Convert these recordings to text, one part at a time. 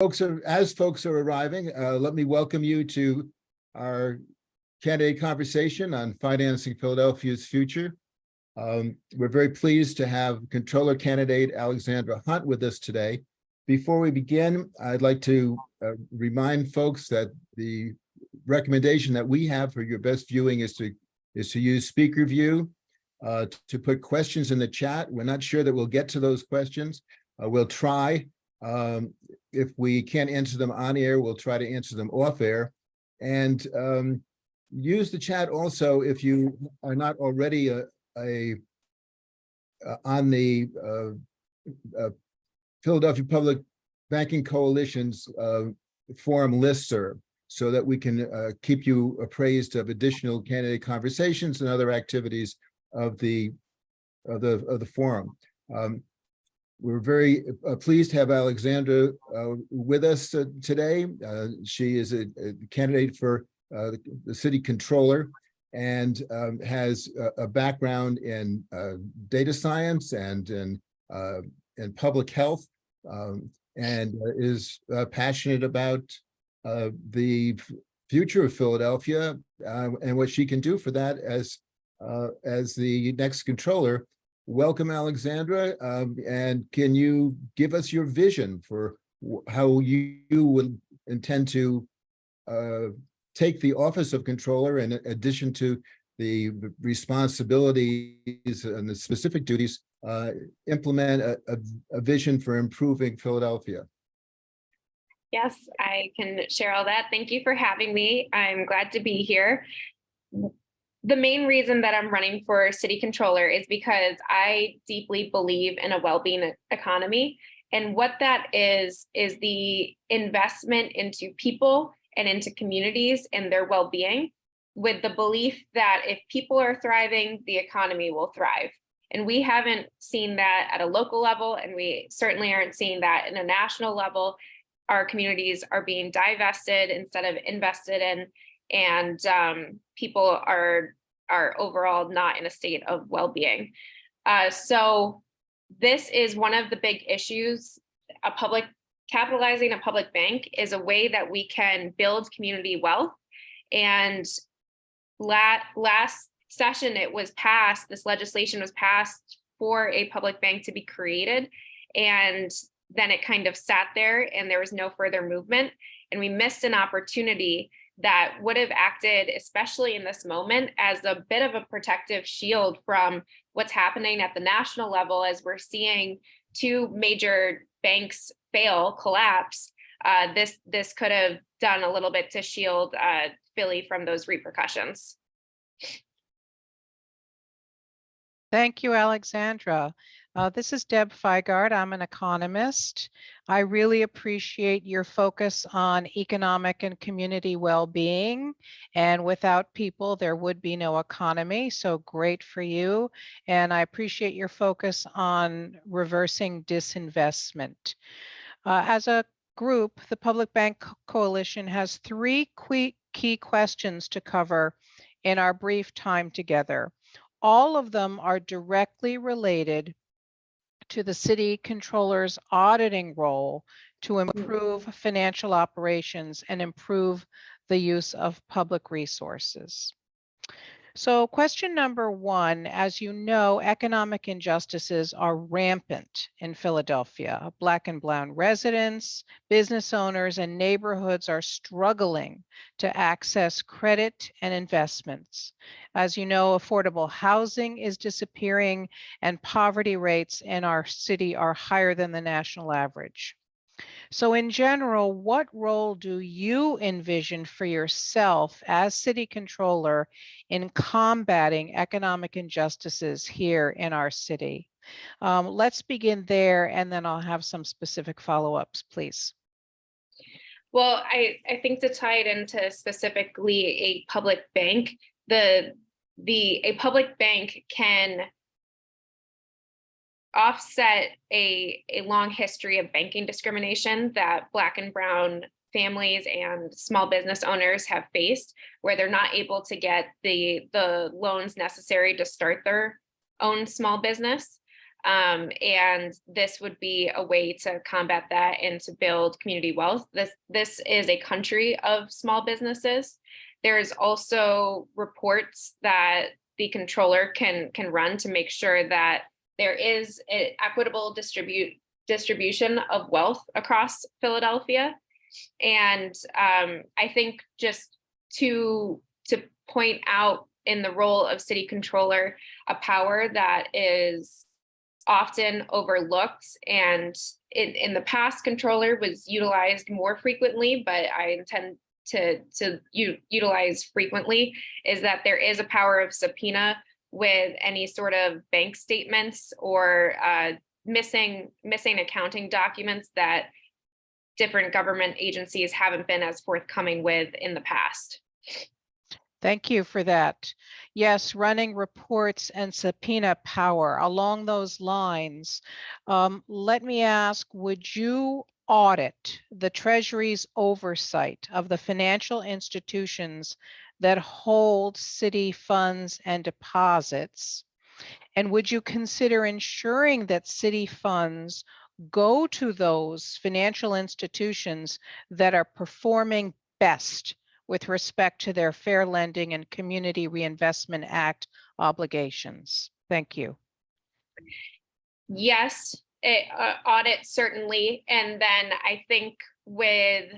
As folks are arriving, let me welcome you to our candidate conversation on financing Philadelphia's future. We're very pleased to have Controller candidate Alexandra Hunt with us today. Before we begin, I'd like to remind folks that the recommendation that we have for your best viewing is to use Speaker View to put questions in the chat. We're not sure that we'll get to those questions. We'll try. If we can't answer them on air, we'll try to answer them off air. And use the chat also if you are not already on the Philadelphia Public Banking Coalition's forum listserv, so that we can keep you appraised of additional candidate conversations and other activities of the forum. We're very pleased to have Alexandra with us today. She is a candidate for the city controller and has a background in data science and in public health, and is passionate about the future of Philadelphia and what she can do for that as the next controller. Welcome, Alexandra, and can you give us your vision for how you would intend to take the office of controller, in addition to the responsibilities and the specific duties, implement a vision for improving Philadelphia? Yes, I can share all that. Thank you for having me. I'm glad to be here. The main reason that I'm running for city controller is because I deeply believe in a well-being economy. And what that is the investment into people and into communities and their well-being, with the belief that if people are thriving, the economy will thrive. And we haven't seen that at a local level, and we certainly aren't seeing that in a national level. Our communities are being divested instead of invested in, and people are overall not in a state of well-being. So this is one of the big issues. Capitalizing a public bank is a way that we can build community wealth. And last session, this legislation was passed for a public bank to be created. And then it kind of sat there and there was no further movement. And we missed an opportunity that would have acted, especially in this moment, as a bit of a protective shield from what's happening at the national level, as we're seeing two major banks collapse. This could have done a little bit to shield Philly from those repercussions. Thank you, Alexandra. This is Deb Feigart. I'm an economist. I really appreciate your focus on economic and community well-being. And without people, there would be no economy. So great for you. And I appreciate your focus on reversing disinvestment. As a group, the Public Bank Coalition has three key questions to cover in our brief time together. All of them are directly related to the city controller's auditing role to improve financial operations and improve the use of public resources. So question number one, as you know, economic injustices are rampant in Philadelphia. Black and brown residents, business owners, and neighborhoods are struggling to access credit and investments. As you know, affordable housing is disappearing and poverty rates in our city are higher than the national average. So in general, what role do you envision for yourself as city controller in combating economic injustices here in our city? Let's begin there, and then I'll have some specific follow-ups, please. Well, I think to tie it into specifically a public bank, a public bank can offset a long history of banking discrimination that Black and brown families and small business owners have faced, where they're not able to get the loans necessary to start their own small business. And this would be a way to combat that and to build community wealth. This is a country of small businesses. There's also reports that the controller can run to make sure that there is an equitable distribution of wealth across Philadelphia. And I think just to point out in the role of city controller, a power that is often overlooked, and in the past, controller was utilized more frequently, but I intend to utilize frequently, is that there is a power of subpoena with any sort of bank statements or missing accounting documents that different government agencies haven't been as forthcoming with in the past. Thank you for that. Yes, running reports and subpoena power. Along those lines, let me ask, would you audit the Treasury's oversight of the financial institutions that hold city funds and deposits? And would you consider ensuring that city funds go to those financial institutions that are performing best with respect to their Fair Lending and Community Reinvestment Act obligations? Thank you. Yes, audit certainly. And then I think with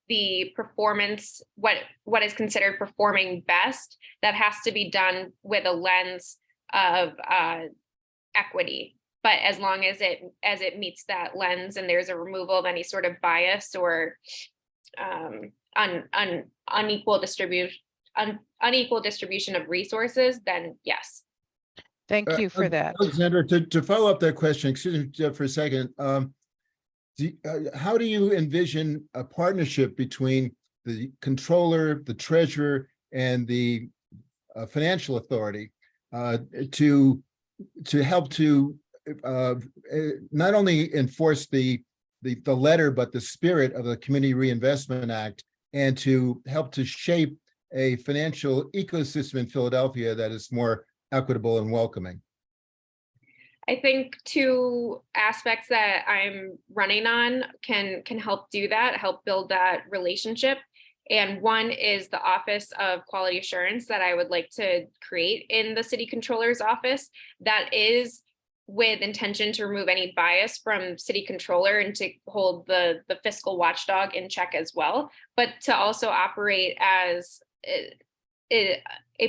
the performance, what is considered performing best, that has to be done with a lens of equity. But as long as it meets that lens and there's a removal of any sort of bias or unequal distribution of resources, then yes. Thank you for that. Alexandra, to follow up that question, excuse me Jeff, for a second. How do you envision a partnership between the controller, the treasurer, and the financial authority to help to not only enforce the letter, but the spirit of the Community Reinvestment Act, and to help to shape a financial ecosystem in Philadelphia that is more equitable and welcoming? I think two aspects that I'm running on can help do that, help build that relationship. And one is the Office of Quality Assurance that I would like to create in the city controller's office, that is with intention to remove any bias from city controller and to hold the fiscal watchdog in check as well, but to also operate as a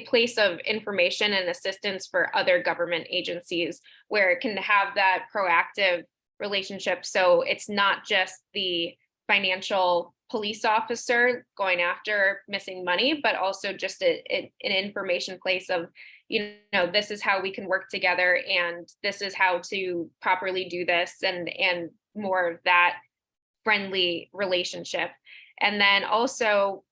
place of information and assistance for other government agencies where it can have that proactive relationship. So it's not just the financial police officer going after missing money, but also just an information place of, this is how we can work together, and this is how to properly do this, and more of that friendly relationship. And then also,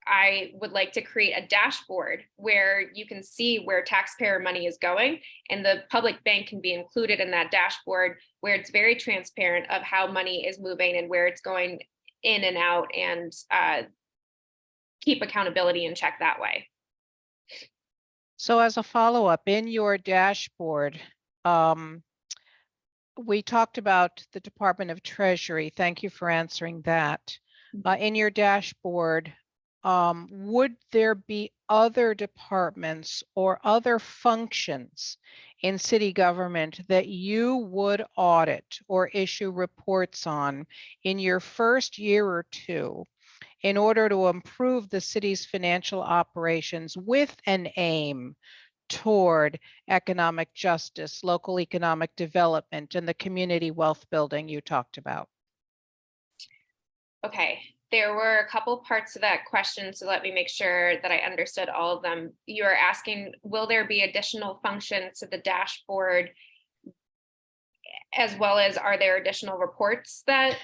I would like to create a dashboard where you can see where taxpayer money is going, and the public bank can be included in that dashboard, where it's very transparent of how money is moving and where it's going in and out, and keep accountability in check that way. So as a follow-up, in your dashboard, we talked about the Department of Treasury. Thank you for answering that. In your dashboard, would there be other departments or other functions in city government that you would audit or issue reports on in your first year or two in order to improve the city's financial operations with an aim toward economic justice, local economic development, and the community wealth building you talked about? Okay, there were a couple parts to that question, so let me make sure that I understood all of them. You're asking, will there be additional functions to the dashboard, as well as are there additional reports that?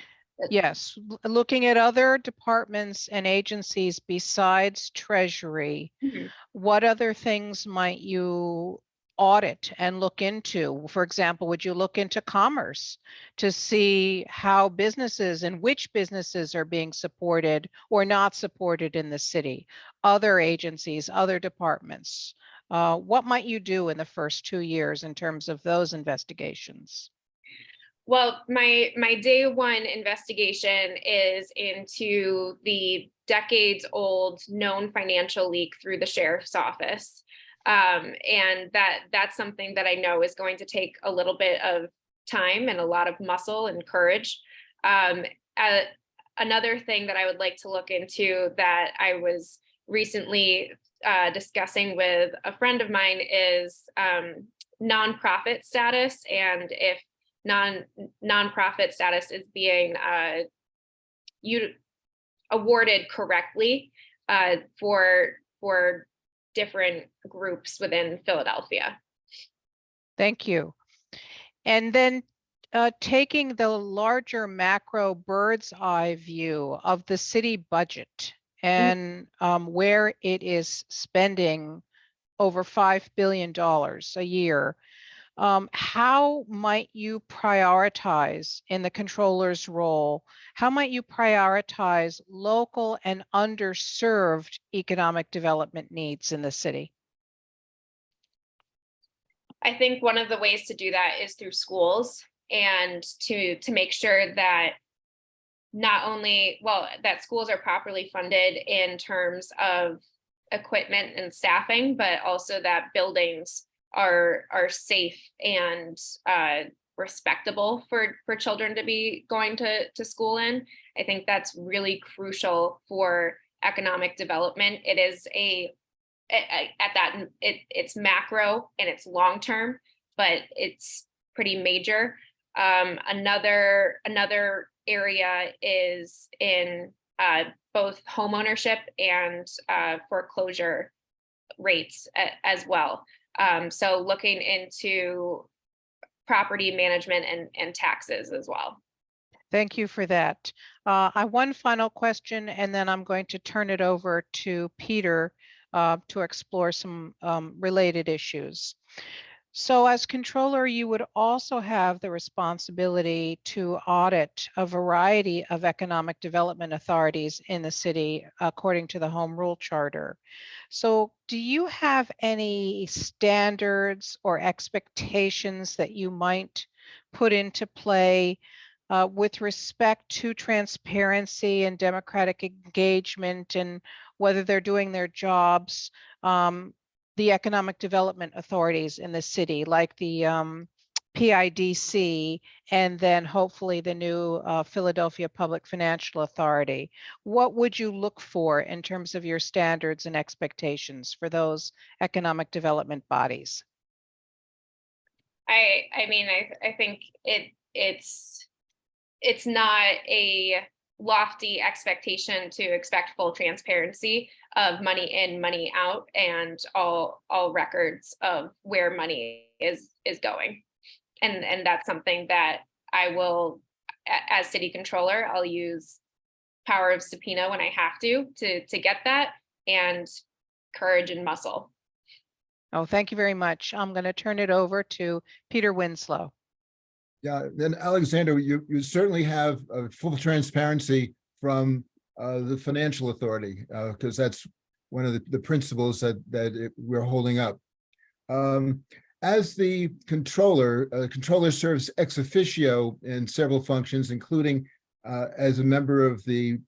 Yes, looking at other departments and agencies besides Treasury, what other things might you audit and look into? For example, would you look into commerce to see how businesses and which businesses are being supported or not supported in the city? Other agencies, other departments, What might you do in the first 2 years in terms of those investigations? Well, my day one investigation is into the decades old known financial leak through the sheriff's office. And that's something that I know is going to take a little bit of time and a lot of muscle and courage. Um, Another thing that I would like to look into that I was recently discussing with a friend of mine is nonprofit status, and if nonprofit status is being awarded correctly for different groups within Philadelphia. Thank you. And then taking the larger macro bird's eye view of the city budget and where it is spending over $5 billion a year, how might you prioritize in the controller's role? How might you prioritize local and underserved economic development needs in the city? I think one of the ways to do that is through schools, and to make sure that not only, well, that schools are properly funded in terms of equipment and staffing, but also that buildings are safe and respectable for children to be going to school in. I think that's really crucial for economic development. It is it's macro and it's long term, but it's pretty major. Another area is in both homeownership and foreclosure rates as well. So looking into property management and taxes as well. Thank you for that. One final question, and then I'm going to turn it over to Peter to explore some related issues. So as controller, you would also have the responsibility to audit a variety of economic development authorities in the city according to the Home Rule Charter. So do you have any standards or expectations that you might put into play with respect to transparency and democratic engagement and whether they're doing their jobs? The economic development authorities in the city, like the PIDC, and then hopefully the new Philadelphia Public Financial Authority. What would you look for in terms of your standards and expectations for those economic development bodies? I mean, I think it's not a lofty expectation to expect full transparency of money in, money out, and all records of where money is going. And that's something that I will, as city controller, I'll use power of subpoena when I have to get that, and courage and muscle. Oh, thank you very much. I'm going to turn it over to Peter Winslow. Yeah, then Alexander, you certainly have full transparency from the financial authority, because that's one of the principles that we're holding up. As the controller, controller serves ex officio in several functions, including as a member of the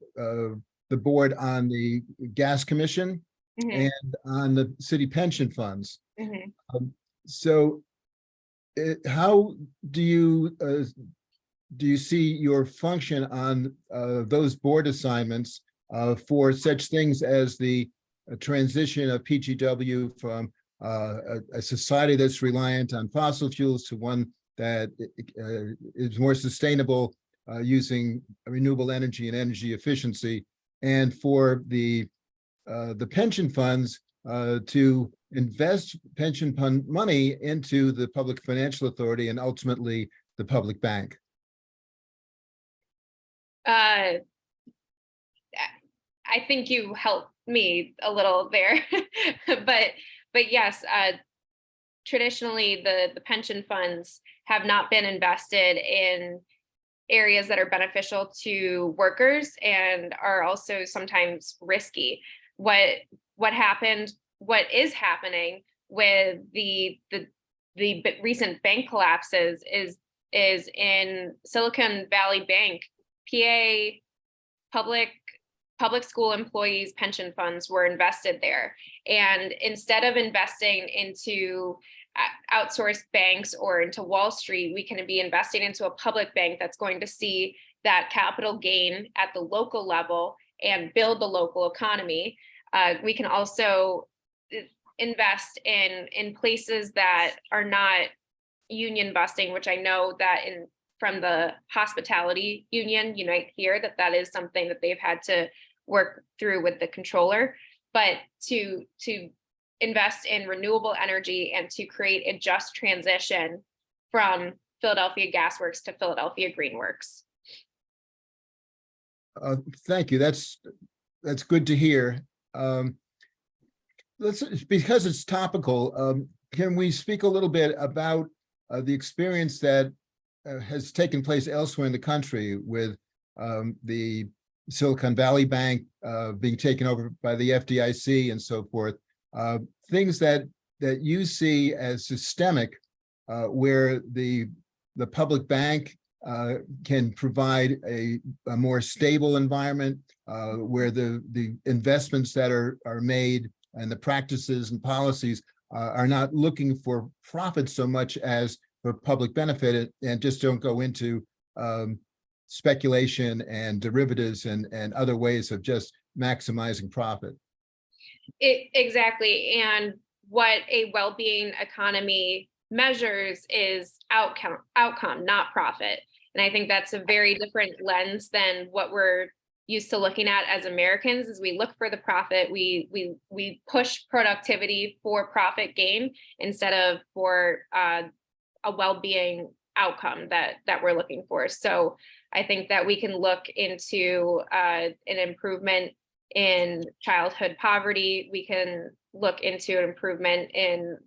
board on the gas commission and on the city pension funds. So how do you see your function on those board assignments for such things as the transition of PGW from a society that's reliant on fossil fuels to one that is more sustainable using renewable energy and energy efficiency, and for the pension funds to invest pension fund money into the Public Financial Authority and ultimately the public bank? I think you helped me a little there, but yes, traditionally the pension funds have not been invested in areas that are beneficial to workers and are also sometimes risky. What is happening with recent bank collapses is in Silicon Valley Bank, PA public school employees' pension funds were invested there. And instead of investing into outsourced banks or into Wall Street, we can be investing into a public bank that's going to see that capital gain at the local level and build the local economy. We can also invest in places that are not union busting, which I know that from the hospitality union, Unite Here, that is something that they've had to work through with the controller, but to invest in renewable energy and to create a just transition from Philadelphia Gas Works to Philadelphia Green Works. Thank you. That's good to hear. Because it's topical, can we speak a little bit about the experience that has taken place elsewhere in the country with the Silicon Valley Bank being taken over by the FDIC and so forth, things that you see as systemic, where the public bank can provide a more stable environment, where the investments that are made and the practices and policies are not looking for profit so much as for public benefit, and just don't go into speculation and derivatives and other ways of just maximizing profit. Exactly. And what a well-being economy measures is outcome, not profit. And I think that's a very different lens than what we're used to looking at as Americans. As we look for the profit, we push productivity for profit gain instead of for a well-being outcome that we're looking for. So I think that we can look into an improvement in childhood poverty. We can look into an improvement in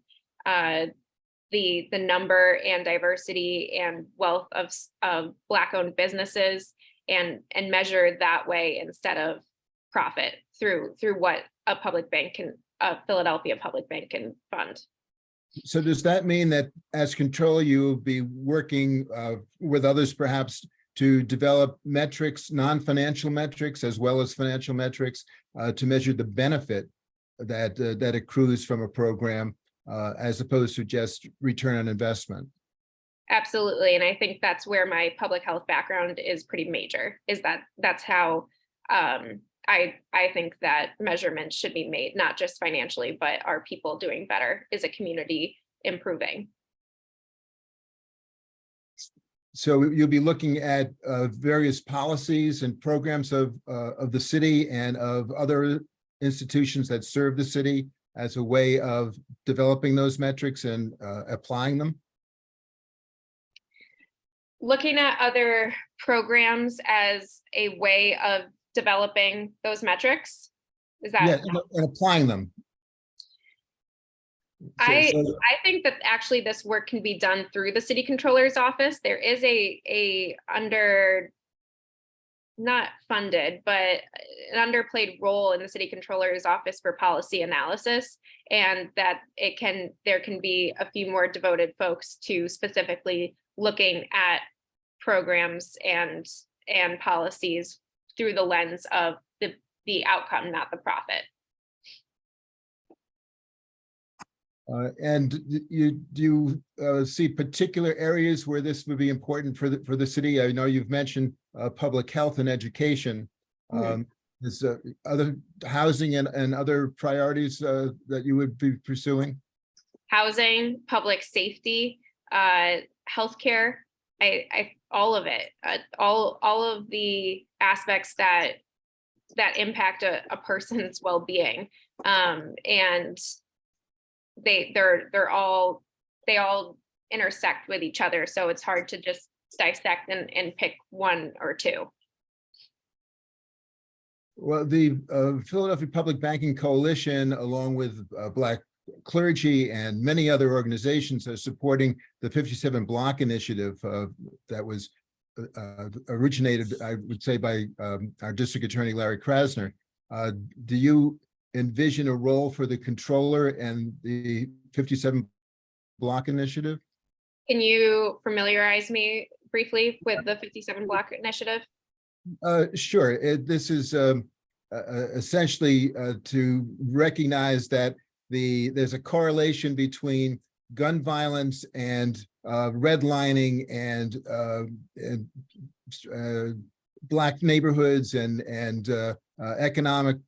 the number and diversity and wealth of Black-owned businesses, and measure it that way instead of profit through what a Philadelphia public bank can fund. So does that mean that as controller, you will be working with others perhaps to develop metrics, non-financial metrics, as well as financial metrics, to measure the benefit that accrues from a program, as opposed to just return on investment? Absolutely. And I think that's where my public health background is pretty major, is that's how I think that measurements should be made, not just financially, but are people doing better? Is a community improving? So you'll be looking at various policies and programs of the city and of other institutions that serve the city as a way of developing those metrics and applying them? Looking at other programs as a way of developing those metrics? Is that? Yeah, and applying them. I think that actually this work can be done through the city controller's office. There is a not funded, but an underplayed role in the city controller's office for policy analysis, and that there can be a few more devoted folks to specifically looking at programs and policies through the lens of the outcome, not the profit. And do you see particular areas where this would be important for the city? I know you've mentioned public health and education. Is other housing and other priorities that you would be pursuing? Housing, public safety, healthcare, all of it, all of the aspects that impact a person's well-being, and they all intersect with each other. So it's hard to just dissect and pick one or two. Well, the Philadelphia Public Banking Coalition, along with Black clergy and many other organizations, are supporting the 57 Block Initiative that was originated, I would say, by our District Attorney Larry Krasner. Do you envision a role for the controller and the 57 block initiative? Can you familiarize me briefly with the 57 block initiative? Sure. This is essentially to recognize that there's a correlation between gun violence and redlining and Black neighborhoods and economic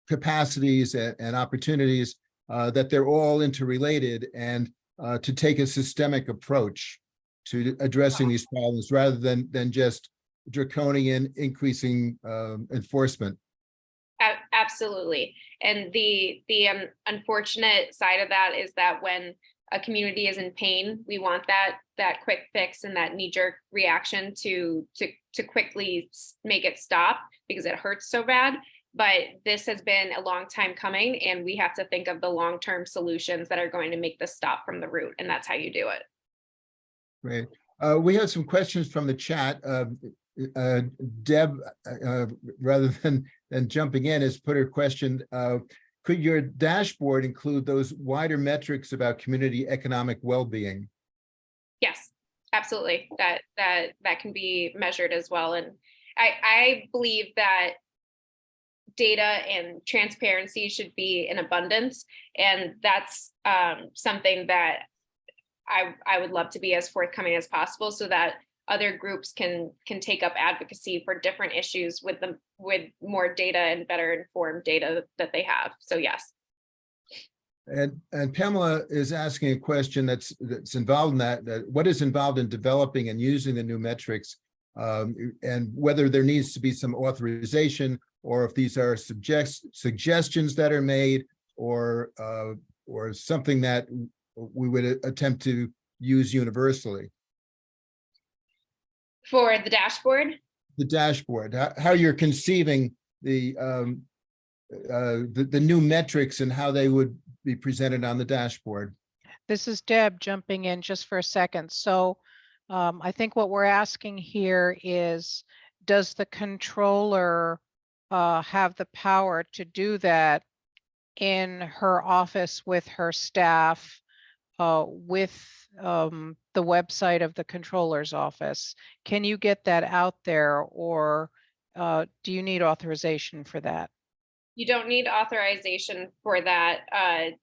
capacities and opportunities, that they're all interrelated, and to take a systemic approach to addressing these problems rather than just draconian increasing enforcement. Absolutely. And the unfortunate side of that is that when a community is in pain, we want that quick fix and that knee-jerk reaction to quickly make it stop because it hurts so bad. But this has been a long time coming, and we have to think of the long-term solutions that are going to make this stop from the root, and that's how you do it. Great. We have some questions from the chat. Deb, rather than jumping in, has put her question, could your dashboard include those wider metrics about community economic well-being? Yes, absolutely. That can be measured as well. And I believe that data and transparency should be in abundance. And that's something that I would love to be as forthcoming as possible so that other groups can take up advocacy for different issues with more data and better informed data that they have. So yes. And Pamela is asking a question that's involved in that what is involved in developing and using the new metrics, and whether there needs to be some authorization, or if these are suggestions that are made, or something that we would attempt to use universally. For the dashboard? The dashboard, how you're conceiving the new metrics and how they would be presented on the dashboard. This is Deb jumping in just for a second. So I think what we're asking here is, does the controller have the power to do that in her office with her staff, with the website of the controller's office? Can you get that out there, or do you need authorization for that? You don't need authorization for that.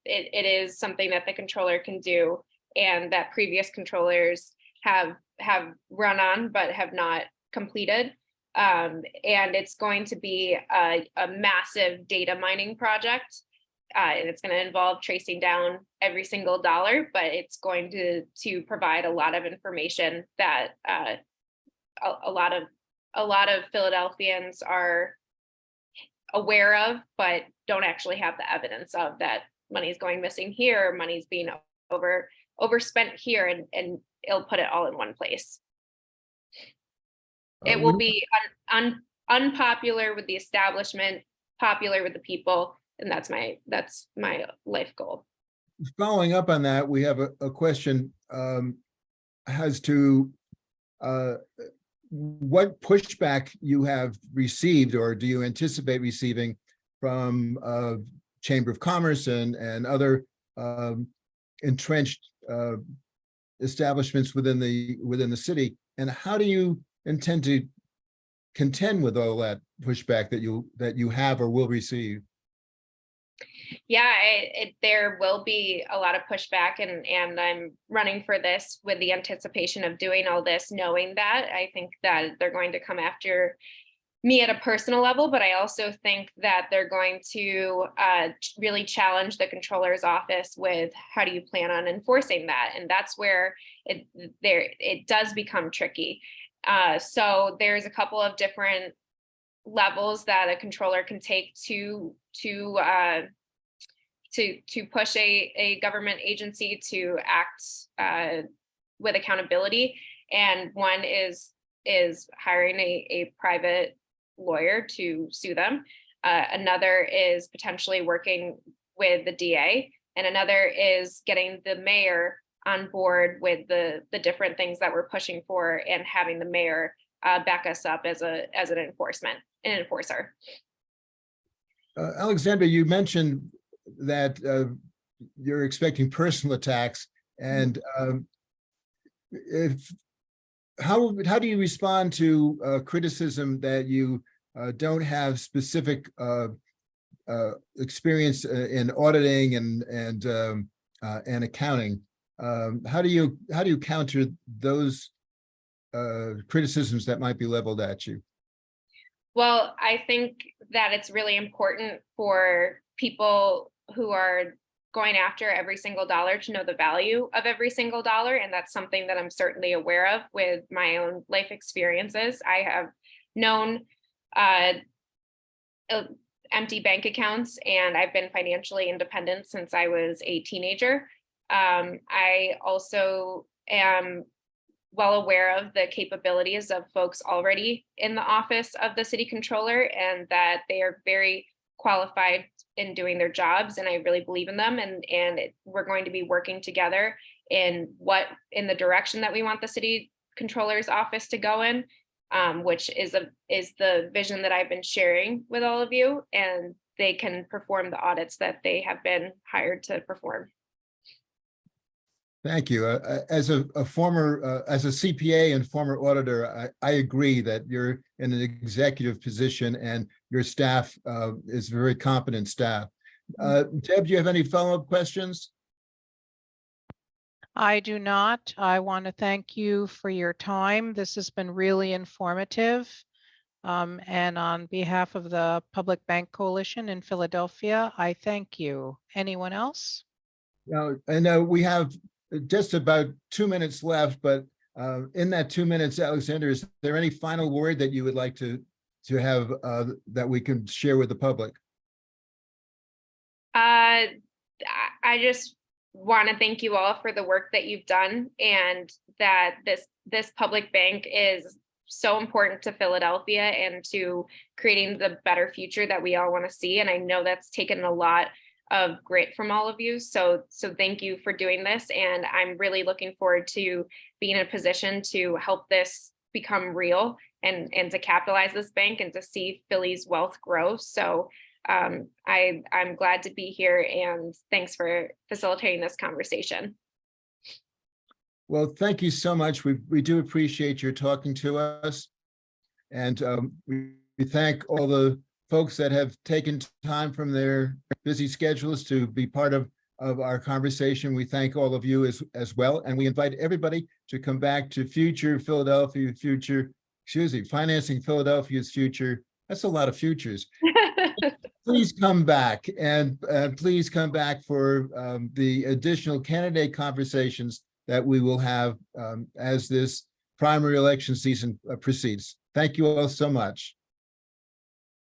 It is something that the controller can do, and that previous controllers have run on but have not completed. And it's going to be a massive data mining project. And it's going to involve tracing down every single dollar, but it's going to provide a lot of information that a lot of Philadelphians are aware of, but don't actually have the evidence of, that money's going missing here, money's being overspent here, and it'll put it all in one place. It will be unpopular with the establishment, popular with the people, and that's my life goal. Following up on that, we have a question as to what pushback you have received, or do you anticipate receiving, from Chamber of Commerce and other entrenched establishments within the city, and how do you intend to contend with all that pushback that you have or will receive? Yeah, there will be a lot of pushback, and I'm running for this with the anticipation of doing all this, knowing that I think that they're going to come after me at a personal level, but I also think that they're going to really challenge the controller's office with, how do you plan on enforcing that? And that's where it does become tricky. So there's a couple of different levels that a controller can take to push a government agency to act with accountability. And one is hiring a private lawyer to sue them. Another is potentially working with the DA, and another is getting the mayor on board with the different things that we're pushing for, and having the mayor back us up as an enforcer. Alexandra, you mentioned that you're expecting personal attacks, and if how do you respond to criticism that you don't have specific experience in auditing and accounting? How do you counter those criticisms that might be leveled at you? Well, I think that it's really important for people who are going after every single dollar to know the value of every single dollar. And that's something that I'm certainly aware of with my own life experiences. I have known empty bank accounts, and I've been financially independent since I was a teenager. I also am well aware of the capabilities of folks already in the office of the city controller, and that they are very qualified in doing their jobs. And I really believe in them. And we're going to be working together in the direction that we want the city controller's office to go in, which is the vision that I've been sharing with all of you, and they can perform the audits that they have been hired to perform. Thank you. As a former, as a CPA and former auditor, I agree that you're in an executive position and your staff is very competent staff. Deb, do you have any follow-up questions? I do not. I want to thank you for your time. This has been really informative. And on behalf of the Public Bank Coalition in Philadelphia, I thank you. Anyone else? Now, I know we have just about 2 minutes left, but in that 2 minutes, Alexander, is there any final word that you would like to have that we can share with the public? I just want to thank you all for the work that you've done, and that this public bank is so important to Philadelphia and to creating the better future that we all want to see. And I know that's taken a lot of grit from all of you. So thank you for doing this. And I'm really looking forward to being in a position to help this become real and to capitalize this bank and to see Philly's wealth grow. So I'm glad to be here, and thanks for facilitating this conversation. Well, thank you so much. We do appreciate your talking to us. And we thank all the folks that have taken time from their busy schedules to be part of our conversation. We thank all of you as well. And we invite everybody to come back to Financing Philadelphia's Future. That's a lot of futures. Please come back, and please come back for the additional candidate conversations that we will have as this primary election season proceeds. Thank you all so much.